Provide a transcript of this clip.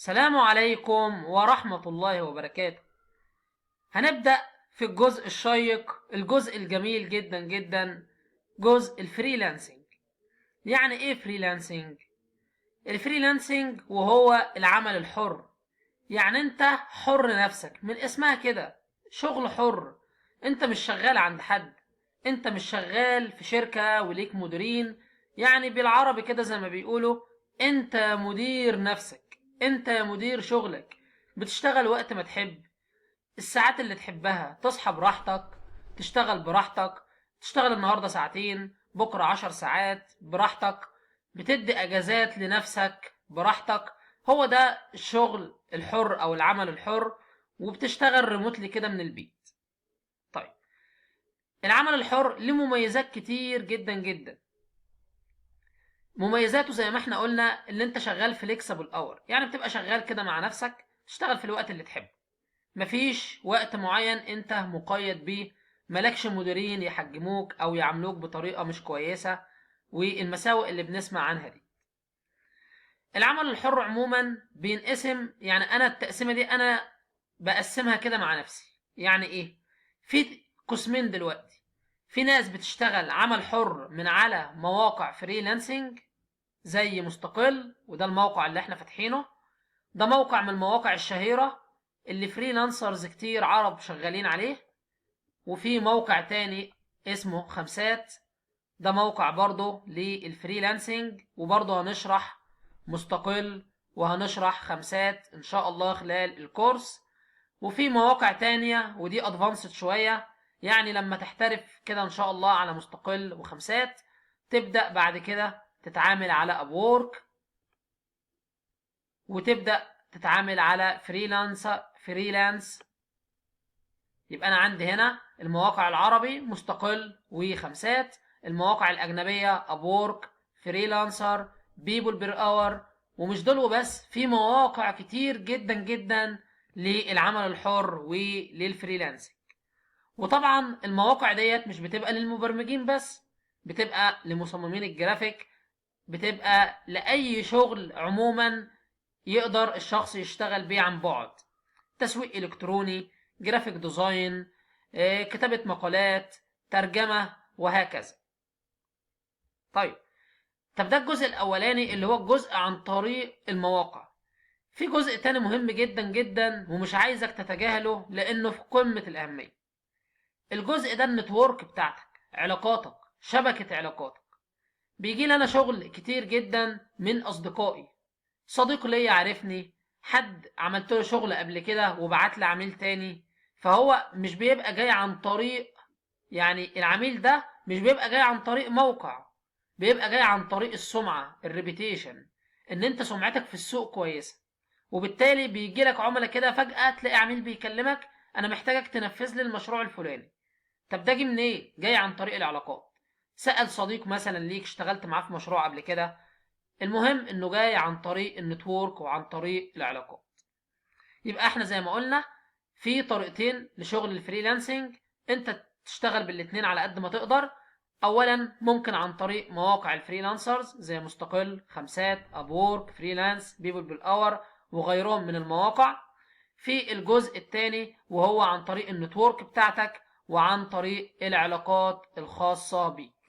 السلام عليكم ورحمة الله وبركاته. هنبدأ في الجزء الشيق، الجزء الجميل جدا جدا، جزء الفريلانسنج. يعني ايه فريلانسنج؟ الفريلانسنج وهو العمل الحر. يعني انت حر نفسك، من اسمها كده، شغل حر. انت مش شغال عند حد، انت مش شغال في شركة وليك مديرين. يعني بالعربي كده زي ما بيقولوا، انت مدير نفسك، انت مدير شغلك. بتشتغل وقت ما تحب، الساعات اللي تحبها، تصحى براحتك، تشتغل براحتك، تشتغل النهاردة ساعتين، بكرة 10 ساعات براحتك، بتدي اجازات لنفسك براحتك. هو ده الشغل الحر او العمل الحر، وبتشتغل ريموتلي كده من البيت. طيب، العمل الحر له مميزات كتير جدا جدا. مميزاته زي ما احنا قلنا اللي انت شغال فليكسبل اور، يعني بتبقى شغال كده مع نفسك، تشتغل في الوقت اللي تحبه. مفيش وقت معين انت مقيد بيه، ملكش مديرين يحجموك او يعاملوك بطريقة مش كويسة، والمساوئ اللي بنسمع عنها دي. العمل الحر عموما بينقسم، يعني انا التقسيمة دي انا بقسمها كده مع نفسي. يعني ايه؟ في قسمين دلوقتي. في ناس بتشتغل عمل حر من على مواقع فريلانسنج زي مستقل، وده الموقع اللي احنا فاتحينه. ده موقع من المواقع الشهيرة اللي فريلانسرز كتير عرب شغالين عليه. وفي موقع تاني اسمه خمسات، ده موقع برضه للفريلانسنج، وبرضه هنشرح مستقل وهنشرح خمسات ان شاء الله خلال الكورس. وفي مواقع تانية ودي ادفانسد شوية، يعني لما تحترف كده ان شاء الله على مستقل وخمسات، تبدأ بعد كده تتعامل على ابورك، وتبدأ تتعامل على فريلانس. يبقى انا عندي هنا المواقع العربي مستقل وخمسات، المواقع الاجنبيه ابورك، فريلانسر، بيبول بير اور. ومش دول وبس، في مواقع كتير جدا جدا للعمل الحر وللفريلانسنج. وطبعا المواقع ديت مش بتبقى للمبرمجين بس، بتبقى لمصممين الجرافيك، بتبقى لاي شغل عموما يقدر الشخص يشتغل بيه عن بعد. تسويق الكتروني، جرافيك ديزاين، كتابة مقالات، ترجمة، وهكذا. طيب، ده الجزء الاولاني اللي هو الجزء عن طريق المواقع. في جزء تاني مهم جدا جدا ومش عايزك تتجاهله لانه في قمة الاهمية. الجزء ده النتورك بتاعتك، علاقاتك، شبكة علاقاتك. بيجي لي انا شغل كتير جدا من اصدقائي. صديق ليا عارفني، حد عملت له شغل قبل كده وبعت لي عميل تاني. فهو مش بيبقى جاي عن طريق، يعني العميل ده مش بيبقى جاي عن طريق موقع، بيبقى جاي عن طريق السمعة، الريبيتيشن، ان انت سمعتك في السوق كويسة. وبالتالي بيجي لك عملاء كده فجأة، تلاقي عميل بيكلمك: انا محتاجك تنفذ لي المشروع الفلاني. ده جه منين؟ إيه؟ جاي عن طريق العلاقات. سأل صديق مثلا ليك اشتغلت معاه في مشروع قبل كده. المهم انه جاي عن طريق النتورك وعن طريق العلاقات. يبقى احنا زي ما قلنا في طريقتين لشغل الفريلانسنج، انت تشتغل بالاتنين على قد ما تقدر. اولا ممكن عن طريق مواقع الفريلانسرز زي مستقل، خمسات، ابورك، فريلانس، بيبل بالاور، وغيرهم من المواقع. في الجزء الثاني وهو عن طريق النتورك بتاعتك وعن طريق العلاقات الخاصة بيك.